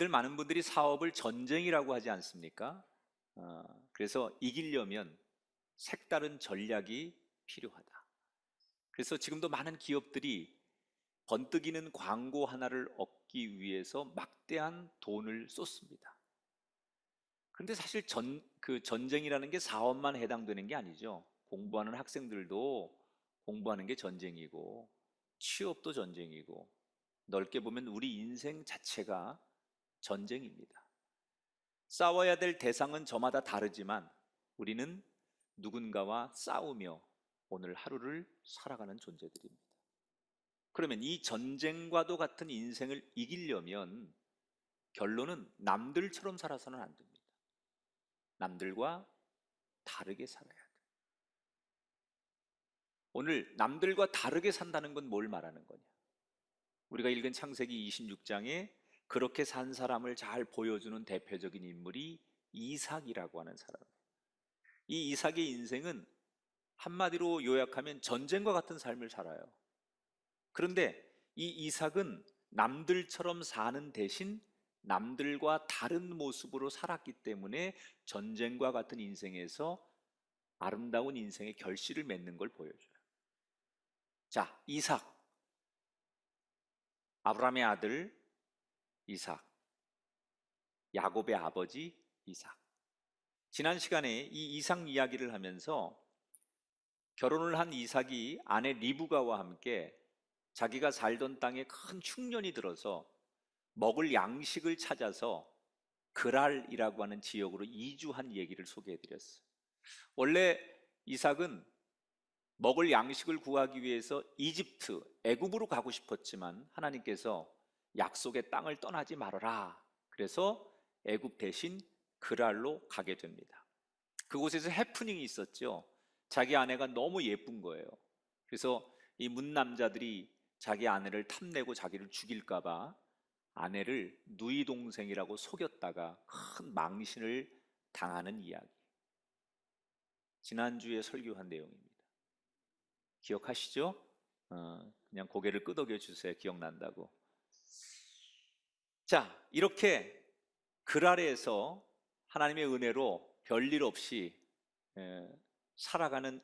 우리들 많은 분들이 사업을 전쟁이라고 하지 않습니까? 그래서 이기려면 색다른 전략이 필요하다. 그래서 지금도 많은 기업들이 번뜩이는 광고 하나를 얻기 위해서 막대한 돈을 쏟습니다. 그런데 사실 그 전쟁이라는 게 사업만 해당되는 게 아니죠. 공부하는 학생들도 공부하는 게 전쟁이고, 취업도 전쟁이고, 넓게 보면 우리 인생 자체가 전쟁입니다. 싸워야 될 대상은 저마다 다르지만 우리는 누군가와 싸우며 오늘 하루를 살아가는 존재들입니다. 그러면 이 전쟁과도 같은 인생을 이기려면 결론은 남들처럼 살아서는 안 됩니다. 남들과 다르게 살아야 돼. 오늘 남들과 다르게 산다는 건 뭘 말하는 거냐? 우리가 읽은 창세기 26장에 그렇게 산 사람을 잘 보여주는 대표적인 인물이 이삭이라고 하는 사람이에요. 이 이삭의 인생은 한마디로 요약하면 전쟁과 같은 삶을 살아요. 그런데 이 이삭은 남들처럼 사는 대신 남들과 다른 모습으로 살았기 때문에 전쟁과 같은 인생에서 아름다운 인생의 결실을 맺는 걸 보여줘요. 자, 이삭, 아브라함의 아들 이삭, 야곱의 아버지 이삭. 지난 시간에 이 이삭 이야기를 하면서 결혼을 한 이삭이 아내 리브가와 함께 자기가 살던 땅에 큰 흉년이 들어서 먹을 양식을 찾아서 그랄이라고 하는 지역으로 이주한 얘기를 소개해 드렸어요. 원래 이삭은 먹을 양식을 구하기 위해서 이집트, 애굽으로 가고 싶었지만 하나님께서 약속의 땅을 떠나지 말아라. 그래서 애굽 대신 그랄로 가게 됩니다. 그곳에서 해프닝이 있었죠. 자기 아내가 너무 예쁜 거예요. 그래서 이 문남자들이 자기 아내를 탐내고 자기를 죽일까 봐 아내를 누이 동생이라고 속였다가 큰 망신을 당하는 이야기. 지난주에 설교한 내용입니다. 기억하시죠? 그냥 고개를 끄덕여 주세요. 기억난다고. 자, 이렇게 그랄에서 하나님의 은혜로 별일 없이 살아가는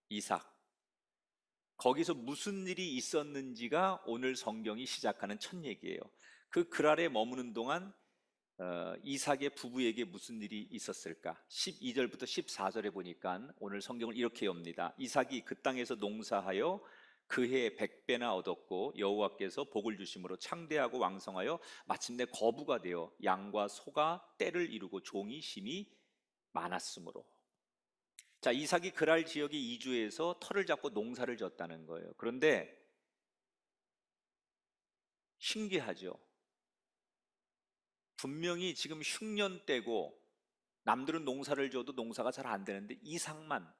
이삭. 거기서 무슨 일이 있었는지가 오늘 성경이 시작하는 첫 얘기예요. 그 그랄에 머무는 동안 이삭의 부부에게 무슨 일이 있었을까? 12절부터 14절에 보니까 오늘 성경을 이렇게 엽니다. 이삭이 그 땅에서 농사하여 그 해에 100배나 얻었고 여호와께서 복을 주심으로 창대하고 왕성하여 마침내 거부가 되어 양과 소가 떼를 이루고 종이 심히 많았으므로. 자, 이삭이 그랄 지역에 이주해서 터를 잡고 농사를 졌다는 거예요. 그런데 신기하죠. 분명히 지금 흉년 때고 남들은 농사를 져도 농사가 잘 안 되는데 이삭만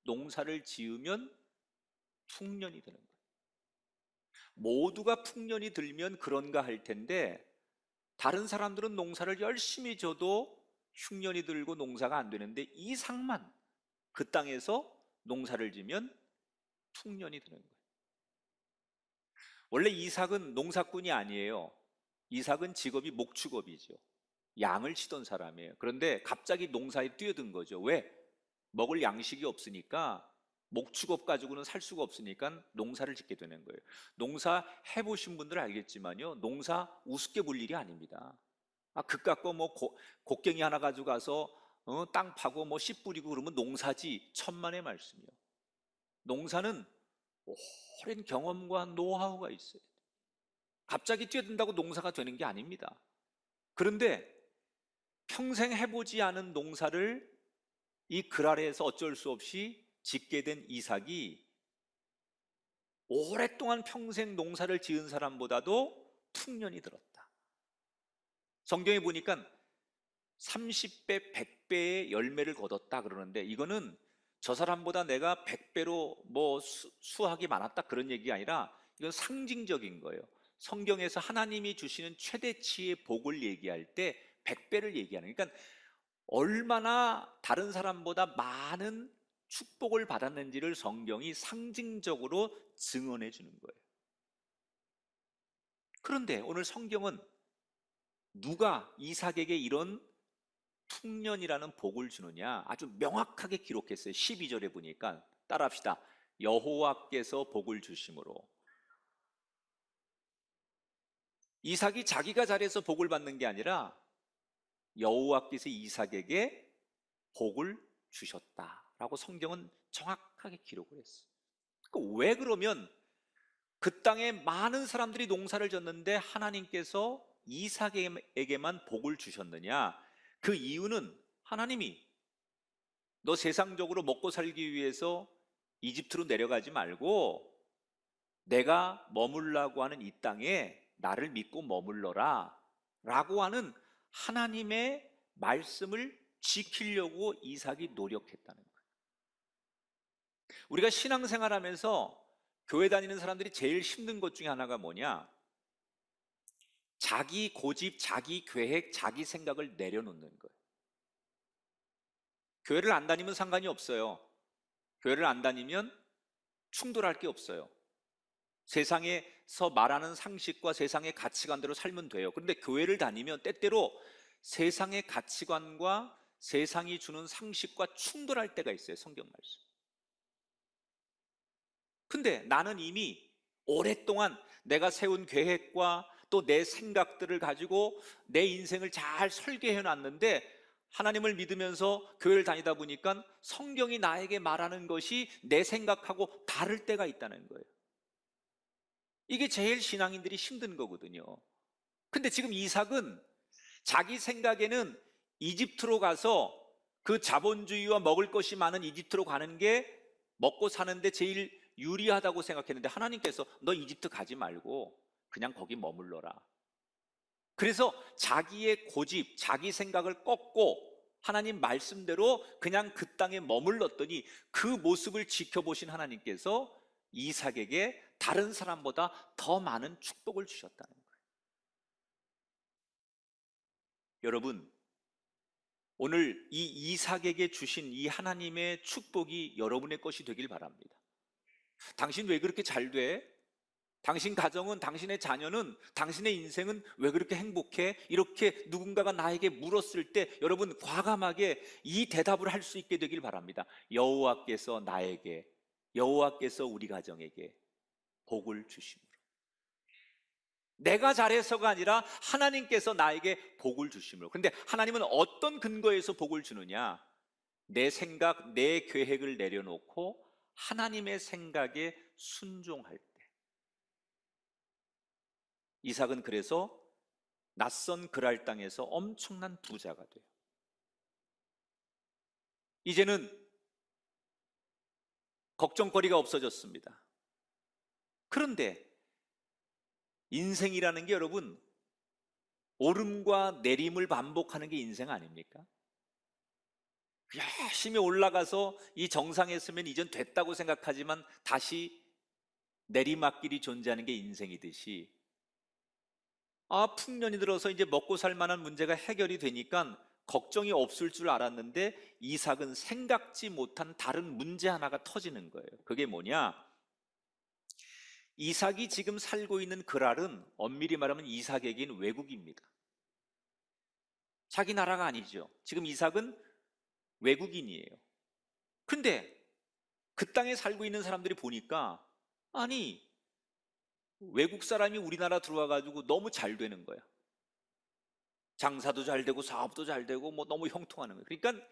농사를 지으면 풍년이 되는 거예요. 모두가 풍년이 들면 그런가 할 텐데 다른 사람들은 농사를 열심히 져도 흉년이 들고 농사가 안 되는데 이삭만 그 땅에서 농사를 지면 풍년이 되는 거예요. 원래 이삭은 농사꾼이 아니에요. 이삭은 직업이 목축업이죠. 양을 치던 사람이에요. 그런데 갑자기 농사에 뛰어든 거죠. 왜? 먹을 양식이 없으니까, 목축업 가지고는 살 수가 없으니까 농사를 짓게 되는 거예요. 농사 해보신 분들 알겠지만요, 농사 우습게 볼 일이 아닙니다. 그깟 거 뭐 곡괭이 하나 가지고 가서 땅 파고 뭐 씨 뿌리고 그러면 농사지. 천만의 말씀이요. 농사는 오랜 경험과 노하우가 있어요. 갑자기 뛰어든다고 농사가 되는 게 아닙니다. 그런데 평생 해보지 않은 농사를 이 그랄에서 어쩔 수 없이 짓게 된 이삭이 오랫동안 평생 농사를 지은 사람보다도 풍년이 들었다. 성경에 보니까 30배, 100배의 열매를 거뒀다 그러는데 이거는 저 사람보다 내가 100배로 뭐 수확이 많았다 그런 얘기가 아니라 이건 상징적인 거예요. 성경에서 하나님이 주시는 최대치의 복을 얘기할 때 100배를 얘기하는, 그러니까 얼마나 다른 사람보다 많은 축복을 받았는지를 성경이 상징적으로 증언해 주는 거예요. 그런데 오늘 성경은 누가 이삭에게 이런 풍년이라는 복을 주느냐? 아주 명확하게 기록했어요. 12절에 보니까 따라합시다. 여호와께서 복을 주심으로. 이삭이 자기가 잘해서 복을 받는 게 아니라 여호와께서 이삭에게 복을 주셨다라고 성경은 정확하게 기록을 했어요. 왜 그러면 그 땅에 많은 사람들이 농사를 졌는데 하나님께서 이삭에게만 복을 주셨느냐? 그 이유는 하나님이 너 세상적으로 먹고 살기 위해서 이집트로 내려가지 말고 내가 머물라고 하는 이 땅에 나를 믿고 머물러라 라고 하는 하나님의 말씀을 지키려고 이삭이 노력했다는 거예요. 우리가 신앙생활 하면서 교회 다니는 사람들이 제일 힘든 것 중에 하나가 뭐냐? 자기 고집, 자기 계획, 자기 생각을 내려놓는 거예요. 교회를 안 다니면 상관이 없어요. 교회를 안 다니면 충돌할 게 없어요. 세상에서 말하는 상식과 세상의 가치관대로 살면 돼요. 그런데 교회를 다니면 때때로 세상의 가치관과 세상이 주는 상식과 충돌할 때가 있어요. 성경 말씀. 근데 나는 이미 오랫동안 내가 세운 계획과 또 내 생각들을 가지고 내 인생을 잘 설계해 놨는데 하나님을 믿으면서 교회를 다니다 보니까 성경이 나에게 말하는 것이 내 생각하고 다를 때가 있다는 거예요. 이게 제일 신앙인들이 힘든 거거든요. 근데 지금 이삭은 자기 생각에는 이집트로 가서 그 자본주의와 먹을 것이 많은 이집트로 가는 게 먹고 사는데 제일 유리하다고 생각했는데 하나님께서 너 이집트 가지 말고 그냥 거기 머물러라. 그래서 자기의 고집, 자기 생각을 꺾고 하나님 말씀대로 그냥 그 땅에 머물렀더니 그 모습을 지켜보신 하나님께서 이삭에게 다른 사람보다 더 많은 축복을 주셨다는 거예요. 여러분, 오늘 이 이삭에게 주신 이 하나님의 축복이 여러분의 것이 되길 바랍니다. 당신 왜 그렇게 잘 돼? 당신 가정은, 당신의 자녀는, 당신의 인생은 왜 그렇게 행복해? 이렇게 누군가가 나에게 물었을 때 여러분 과감하게 이 대답을 할 수 있게 되길 바랍니다. 여호와께서 나에게, 여호와께서 우리 가정에게 복을 주심으로. 내가 잘해서가 아니라 하나님께서 나에게 복을 주심으로. 그런데 하나님은 어떤 근거에서 복을 주느냐? 내 생각, 내 계획을 내려놓고 하나님의 생각에 순종할 때. 이삭은 그래서 낯선 그랄 땅에서 엄청난 부자가 돼요. 이제는 걱정거리가 없어졌습니다. 그런데 인생이라는 게 여러분 오름과 내림을 반복하는 게 인생 아닙니까? 열심히 올라가서 이 정상에 서면 이젠 됐다고 생각하지만 다시 내리막길이 존재하는 게 인생이듯이 풍년이 들어서 이제 먹고 살 만한 문제가 해결이 되니까 걱정이 없을 줄 알았는데 이삭은 생각지 못한 다른 문제 하나가 터지는 거예요. 그게 뭐냐? 이삭이 지금 살고 있는 그랄은 엄밀히 말하면 이삭에게는 외국입니다. 자기 나라가 아니죠. 지금 이삭은 외국인이에요. 근데 그 땅에 살고 있는 사람들이 보니까 아니 외국 사람이 우리나라 들어와 가지고 너무 잘 되는 거야. 장사도 잘 되고 사업도 잘 되고 뭐 너무 형통하는 거예요. 그러니까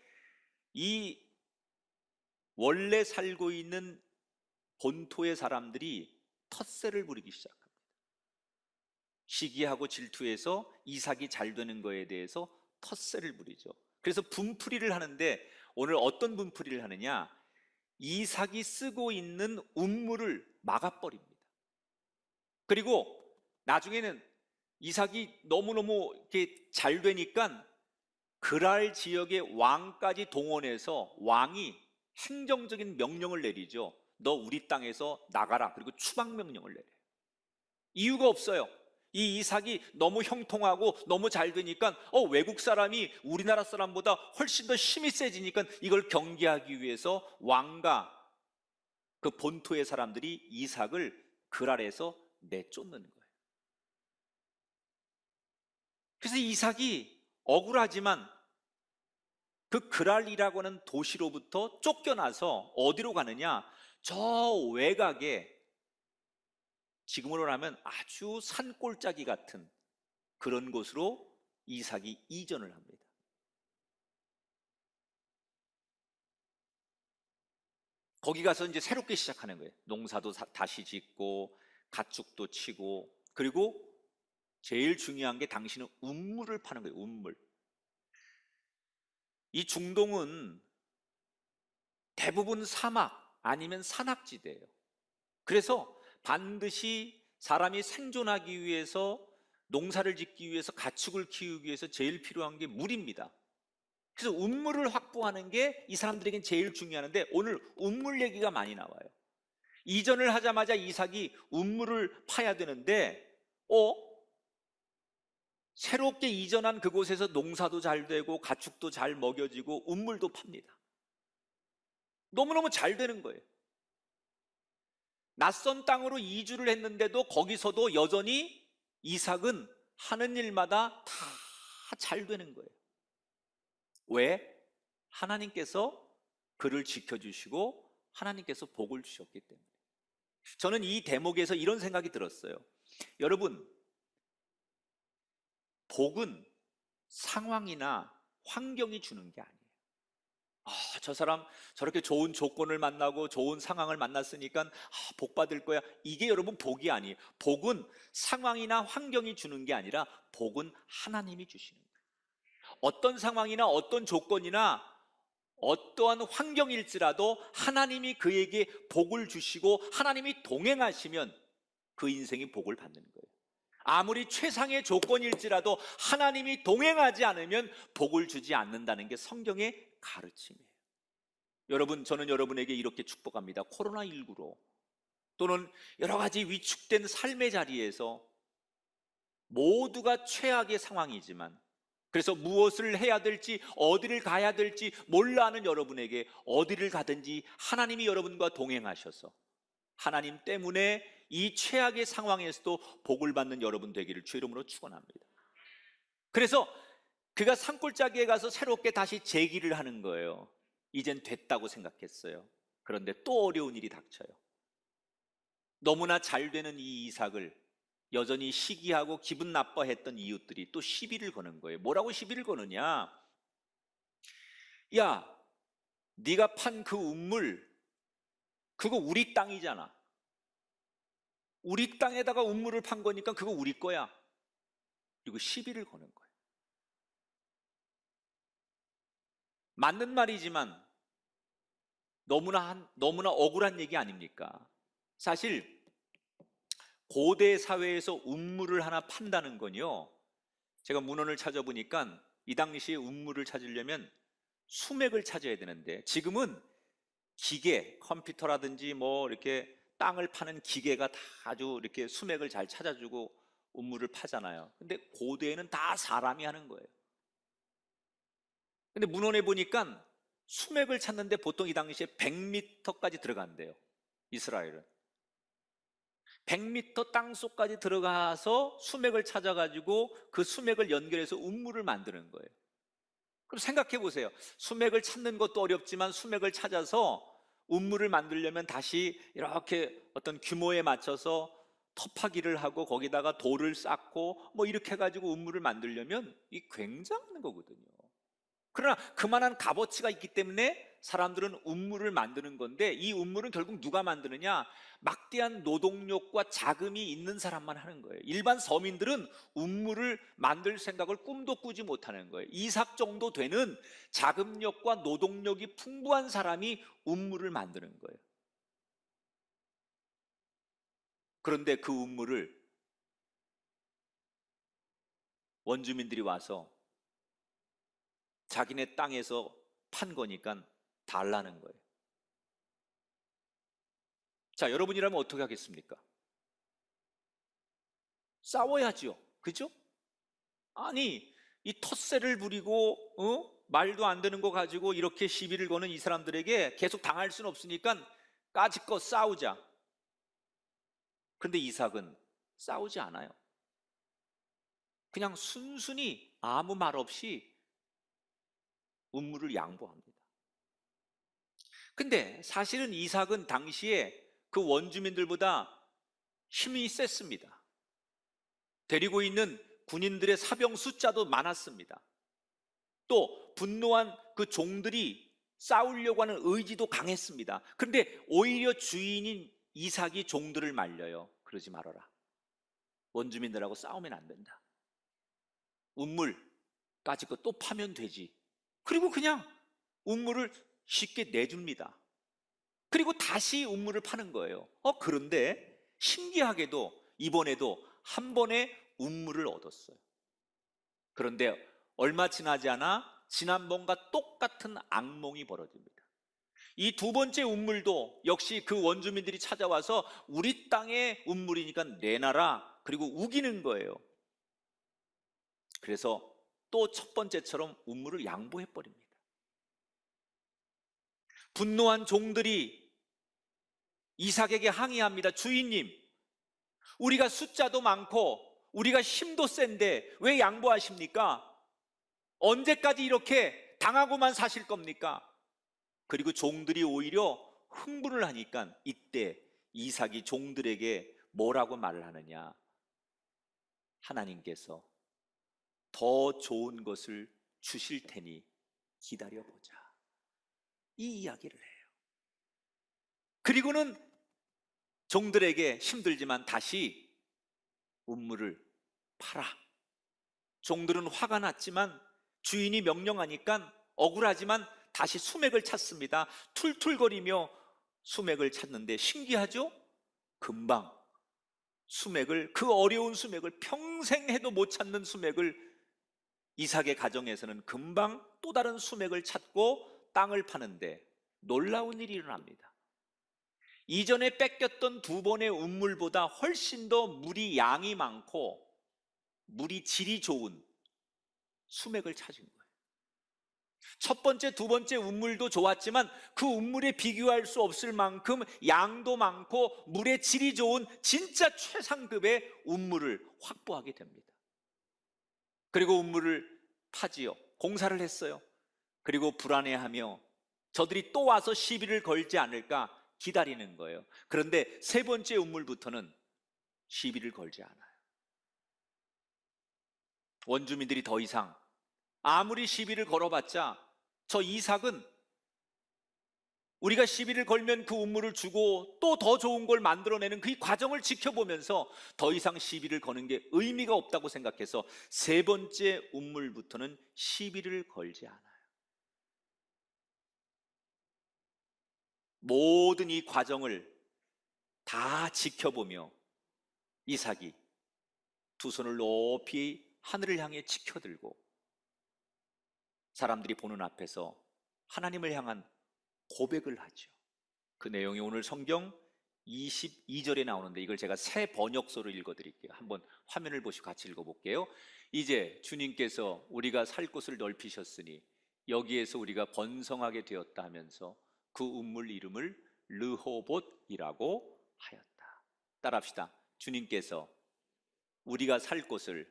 이 원래 살고 있는 본토의 사람들이 텃세를 부리기 시작합니다. 시기하고 질투해서 이삭이 잘 되는 거에 대해서 텃세를 부리죠. 그래서 분풀이를 하는데 오늘 어떤 분풀이를 하느냐? 이삭이 쓰고 있는 운물을 막아버립니다. 그리고 나중에는 이삭이 너무너무 이렇게 잘 되니까 그랄 지역의 왕까지 동원해서 왕이 행정적인 명령을 내리죠. 너 우리 땅에서 나가라. 그리고 추방 명령을 내려요. 이유가 없어요. 이 이삭이 너무 형통하고 너무 잘 되니까 외국 사람이 우리나라 사람보다 훨씬 더 힘이 세지니까 이걸 경계하기 위해서 왕과 그 본토의 사람들이 이삭을 그랄에서 내쫓는 거예요. 그래서 이삭이 억울하지만 그 그랄이라고 하는 도시로부터 쫓겨나서 어디로 가느냐? 저 외곽에, 지금으로 하면 아주 산골짜기 같은 그런 곳으로 이삭이 이전을 합니다. 거기 가서 이제 새롭게 시작하는 거예요. 농사도 다시 짓고 가축도 치고, 그리고 제일 중요한 게 당신은 운물을 파는 거예요. 운물. 이 중동은 대부분 사막 아니면 산악지대예요. 그래서 반드시 사람이 생존하기 위해서, 농사를 짓기 위해서, 가축을 키우기 위해서 제일 필요한 게 물입니다. 그래서 운물을 확보하는 게 이 사람들에겐 제일 중요한데, 오늘 운물 얘기가 많이 나와요. 이전을 하자마자 이삭이 운물을 파야 되는데, 새롭게 이전한 그곳에서 농사도 잘 되고 가축도 잘 먹여지고 운물도 팝니다. 너무너무 잘 되는 거예요. 낯선 땅으로 이주를 했는데도 거기서도 여전히 이삭은 하는 일마다 다 잘 되는 거예요. 왜? 하나님께서 그를 지켜주시고 하나님께서 복을 주셨기 때문에. 저는 이 대목에서 이런 생각이 들었어요. 여러분, 복은 상황이나 환경이 주는 게 아니에요. 저 사람 저렇게 좋은 조건을 만나고 좋은 상황을 만났으니까 복 받을 거야. 이게 여러분 복이 아니에요. 복은 상황이나 환경이 주는 게 아니라 복은 하나님이 주시는 거예요. 어떤 상황이나 어떤 조건이나 어떠한 환경일지라도 하나님이 그에게 복을 주시고 하나님이 동행하시면 그 인생이 복을 받는 거예요. 아무리 최상의 조건일지라도 하나님이 동행하지 않으면 복을 주지 않는다는 게 성경의 가르침이에요. 여러분, 저는 여러분에게 이렇게 축복합니다. 코로나19로 또는 여러 가지 위축된 삶의 자리에서 모두가 최악의 상황이지만, 그래서 무엇을 해야 될지, 어디를 가야 될지 몰라 하는 여러분에게 어디를 가든지 하나님이 여러분과 동행하셔서 하나님 때문에 이 최악의 상황에서도 복을 받는 여러분 되기를 주 이름으로 축원합니다. 그래서 그가 산골짜기에 가서 새롭게 다시 재기를 하는 거예요. 이젠 됐다고 생각했어요. 그런데 또 어려운 일이 닥쳐요. 너무나 잘 되는 이 이삭을 여전히 시기하고 기분 나빠했던 이웃들이 또 시비를 거는 거예요. 뭐라고 시비를 거느냐? 야, 네가 판 그 운물, 그거 우리 땅이잖아. 우리 땅에다가 운물을 판 거니까 그거 우리 거야. 그리고 시비를 거는 거예요. 맞는 말이지만 너무나 억울한 얘기 아닙니까? 사실 고대 사회에서 운물을 하나 판다는 건요, 제가 문헌을 찾아보니까 이 당시에 운물을 찾으려면 수맥을 찾아야 되는데, 지금은 기계, 컴퓨터라든지 뭐 이렇게 땅을 파는 기계가 다 아주 이렇게 수맥을 잘 찾아주고 운물을 파잖아요. 근데 고대에는 다 사람이 하는 거예요. 근데 문헌에 보니까 수맥을 찾는데 보통 이 당시에 100m까지 들어간대요. 이스라엘은 100m 땅속까지 들어가서 수맥을 찾아가지고 그 수맥을 연결해서 운물을 만드는 거예요. 그럼 생각해 보세요. 수맥을 찾는 것도 어렵지만 수맥을 찾아서 운물을 만들려면 다시 이렇게 어떤 규모에 맞춰서 터파기를 하고 거기다가 돌을 쌓고 뭐 이렇게 해가지고 운물을 만들려면 이 굉장한 거거든요. 그러나 그만한 값어치가 있기 때문에 사람들은 운물을 만드는 건데, 이 운물은 결국 누가 만드느냐? 막대한 노동력과 자금이 있는 사람만 하는 거예요. 일반 서민들은 운물을 만들 생각을 꿈도 꾸지 못하는 거예요. 이삭 정도 되는 자금력과 노동력이 풍부한 사람이 운물을 만드는 거예요. 그런데 그 운물을 원주민들이 와서 자기네 땅에서 판 거니까 달라는 거예요. 자, 여러분이라면 어떻게 하겠습니까? 싸워야죠. 그죠? 아니, 이 텃세를 부리고 말도 안 되는 거 가지고 이렇게 시비를 거는 이 사람들에게 계속 당할 수는 없으니까 까짓거 싸우자. 그런데 이삭은 싸우지 않아요. 그냥 순순히 아무 말 없이 운물을 양보합니다. 근데 사실은 이삭은 당시에 그 원주민들보다 힘이 셌습니다. 데리고 있는 군인들의 사병 숫자도 많았습니다. 또 분노한 그 종들이 싸우려고 하는 의지도 강했습니다. 그런데 오히려 주인인 이삭이 종들을 말려요. 그러지 말아라. 원주민들하고 싸우면 안 된다. 운물까지 거 또 파면 되지. 그리고 그냥 운물을 쉽게 내줍니다. 그리고 다시 운물을 파는 거예요. 그런데 신기하게도 이번에도 한 번에 운물을 얻었어요. 그런데 얼마 지나지 않아 지난번과 똑같은 악몽이 벌어집니다. 이 두 번째 운물도 역시 그 원주민들이 찾아와서 우리 땅의 운물이니까 내놔라, 그리고 우기는 거예요. 그래서 또 첫 번째처럼 운물을 양보해 버립니다. 분노한 종들이 이삭에게 항의합니다. 주인님, 우리가 숫자도 많고 우리가 힘도 센데 왜 양보하십니까? 언제까지 이렇게 당하고만 사실 겁니까? 그리고 종들이 오히려 흥분을 하니까 이때 이삭이 종들에게 뭐라고 말을 하느냐? 하나님께서 더 좋은 것을 주실 테니 기다려보자, 이 이야기를 해요. 그리고는 종들에게 힘들지만 다시 운물을 팔아. 종들은 화가 났지만 주인이 명령하니까 억울하지만 다시 수맥을 찾습니다. 툴툴거리며 수맥을 찾는데 신기하죠? 금방 수맥을, 그 어려운 수맥을, 평생 해도 못 찾는 수맥을 이삭의 가정에서는 금방 또 다른 수맥을 찾고 땅을 파는데 놀라운 일이 일어납니다. 이전에 뺏겼던 두 번의 운물보다 훨씬 더 물이 양이 많고 물이 질이 좋은 수맥을 찾은 거예요. 첫 번째, 두 번째 운물도 좋았지만 그 운물에 비교할 수 없을 만큼 양도 많고 물의 질이 좋은 진짜 최상급의 운물을 확보하게 됩니다. 그리고 운물을 파지요. 공사를 했어요. 그리고 불안해하며 저들이 또 와서 시비를 걸지 않을까 기다리는 거예요. 그런데 세 번째 운물부터는 시비를 걸지 않아요. 원주민들이 더 이상 아무리 시비를 걸어봤자 저 이삭은 우리가 시비를 걸면 그 운물을 주고 또 더 좋은 걸 만들어내는 그 과정을 지켜보면서 더 이상 시비를 거는 게 의미가 없다고 생각해서 세 번째 운물부터는 시비를 걸지 않아요. 모든 이 과정을 다 지켜보며 이삭이 두 손을 높이 하늘을 향해 치켜들고 사람들이 보는 앞에서 하나님을 향한 고백을 하죠. 그 내용이 오늘 성경 22절에 나오는데 이걸 제가 새 번역서로 읽어드릴게요. 한번 화면을 보시고 같이 읽어볼게요. 이제 주님께서 우리가 살 곳을 넓히셨으니 여기에서 우리가 번성하게 되었다 하면서 그 운물 이름을 르호봇이라고 하였다. 따라합시다. 주님께서 우리가 살 곳을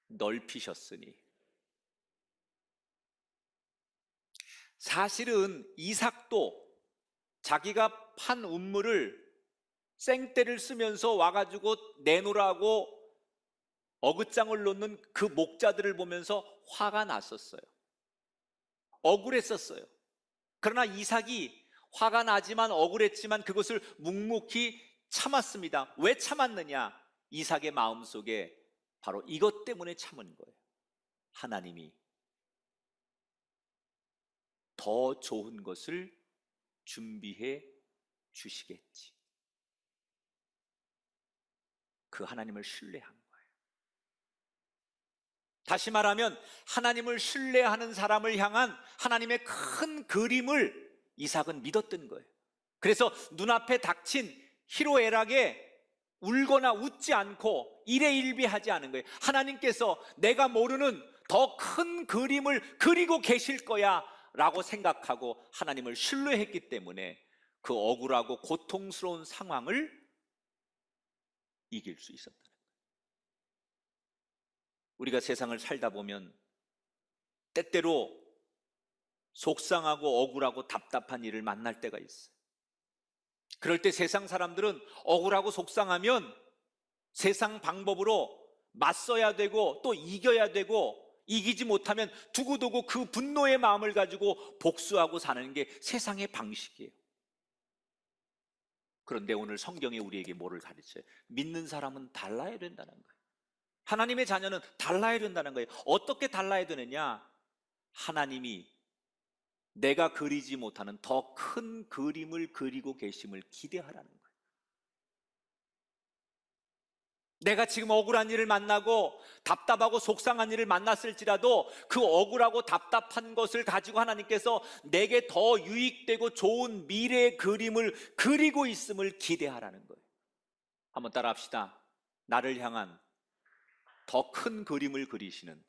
넓히셨으니. 사실은 이삭도 자기가 판 운물을 생떼를 쓰면서 와가지고 내놓으라고 어긋장을 놓는 그 목자들을 보면서 화가 났었어요. 억울했었어요. 그러나 이삭이 화가 나지만 억울했지만 그것을 묵묵히 참았습니다. 왜 참았느냐? 이삭의 마음속에 바로 이것 때문에 참은 거예요. 하나님이 더 좋은 것을 준비해 주시겠지. 그 하나님을 신뢰한 거예요. 다시 말하면 하나님을 신뢰하는 사람을 향한 하나님의 큰 그림을 이삭은 믿었던 거예요. 그래서 눈앞에 닥친 희로애락에 울거나 웃지 않고 일희일비하지 않은 거예요. 하나님께서 내가 모르는 더 큰 그림을 그리고 계실 거야 라고 생각하고 하나님을 신뢰했기 때문에 그 억울하고 고통스러운 상황을 이길 수 있었다는 거예요. 우리가 세상을 살다 보면 때때로 속상하고 억울하고 답답한 일을 만날 때가 있어요. 그럴 때 세상 사람들은 억울하고 속상하면 세상 방법으로 맞서야 되고 또 이겨야 되고, 이기지 못하면 두고두고 그 분노의 마음을 가지고 복수하고 사는 게 세상의 방식이에요. 그런데 오늘 성경이 우리에게 뭐를 가르쳐요? 믿는 사람은 달라야 된다는 거예요. 하나님의 자녀는 달라야 된다는 거예요. 어떻게 달라야 되느냐? 하나님이 내가 그리지 못하는 더 큰 그림을 그리고 계심을 기대하라는 거예요. 내가 지금 억울한 일을 만나고 답답하고 속상한 일을 만났을지라도 그 억울하고 답답한 것을 가지고 하나님께서 내게 더 유익되고 좋은 미래의 그림을 그리고 있음을 기대하라는 거예요. 한번 따라 합시다. 나를 향한 더 큰 그림을 그리시는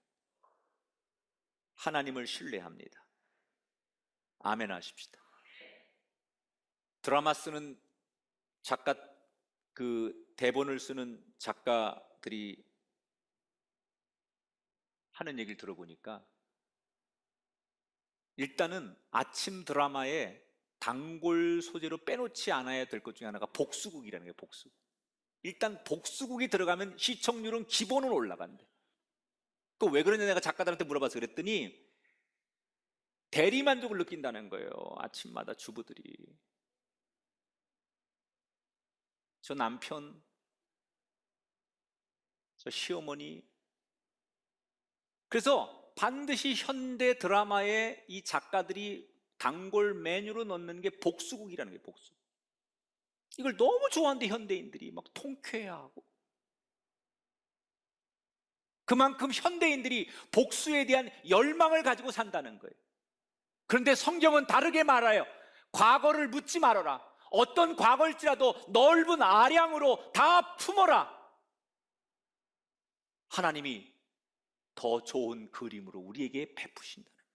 하나님을 신뢰합니다. 아멘 하십시다. 드라마 쓰는 작가, 대본을 쓰는 작가들이 하는 얘기를 들어보니까 일단은 아침 드라마에 단골 소재로 빼놓지 않아야 될 것 중에 하나가 복수극이라는 거예요. 복수극. 일단 복수극이 들어가면 시청률은 기본은 올라간대. 그 왜 그러냐 내가 작가들한테 물어봐서 그랬더니 대리만족을 느낀다는 거예요. 아침마다 주부들이. 저 남편, 저 시어머니. 그래서 반드시 현대 드라마에 이 작가들이 단골 메뉴로 넣는 게 복수극이라는 거예요. 복수극. 이걸 너무 좋아하는데 현대인들이 막 통쾌해하고, 그만큼 현대인들이 복수에 대한 열망을 가지고 산다는 거예요. 그런데 성경은 다르게 말해요. 과거를 묻지 말아라. 어떤 과거일지라도 넓은 아량으로 다 품어라. 하나님이 더 좋은 그림으로 우리에게 베푸신다는 거예요.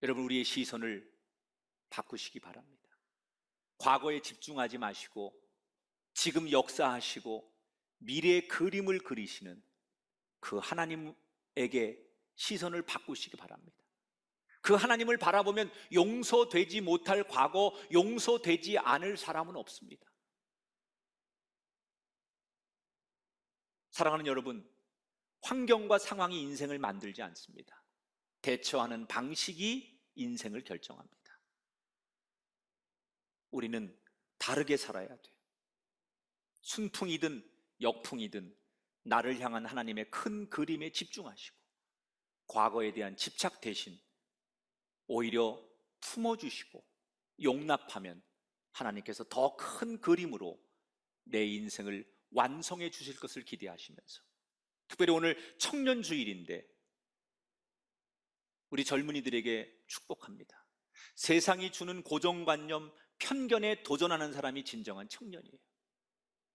여러분, 우리의 시선을 바꾸시기 바랍니다. 과거에 집중하지 마시고 지금 역사하시고 미래의 그림을 그리시는 그 하나님에게 시선을 바꾸시기 바랍니다. 그 하나님을 바라보면 용서되지 못할 과거, 용서되지 않을 사람은 없습니다. 사랑하는 여러분, 환경과 상황이 인생을 만들지 않습니다. 대처하는 방식이 인생을 결정합니다. 우리는 다르게 살아야 돼요. 순풍이든 역풍이든 나를 향한 하나님의 큰 그림에 집중하시고 과거에 대한 집착 대신 오히려 품어주시고 용납하면 하나님께서 더 큰 그림으로 내 인생을 완성해 주실 것을 기대하시면서, 특별히 오늘 청년주일인데 우리 젊은이들에게 축복합니다. 세상이 주는 고정관념, 편견에 도전하는 사람이 진정한 청년이에요.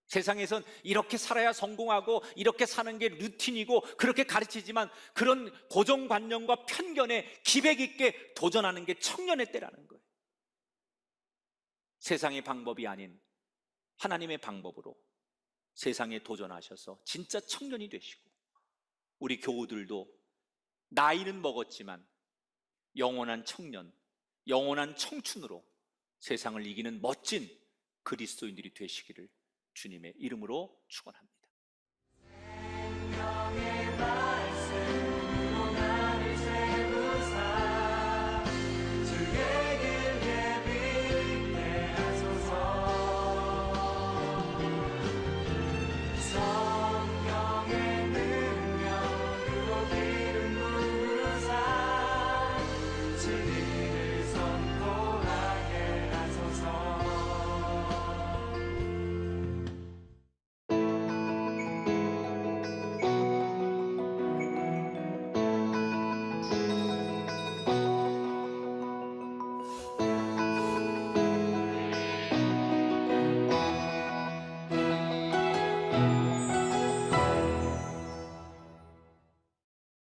세상에선 이렇게 살아야 성공하고 이렇게 사는 게 루틴이고 그렇게 가르치지만 그런 고정관념과 편견에 기백 있게 도전하는 게 청년의 때라는 거예요. 세상의 방법이 아닌 하나님의 방법으로 세상에 도전하셔서 진짜 청년이 되시고, 우리 교우들도 나이는 먹었지만 영원한 청년, 영원한 청춘으로 세상을 이기는 멋진 그리스도인들이 되시기를 주님의 이름으로 축원합니다.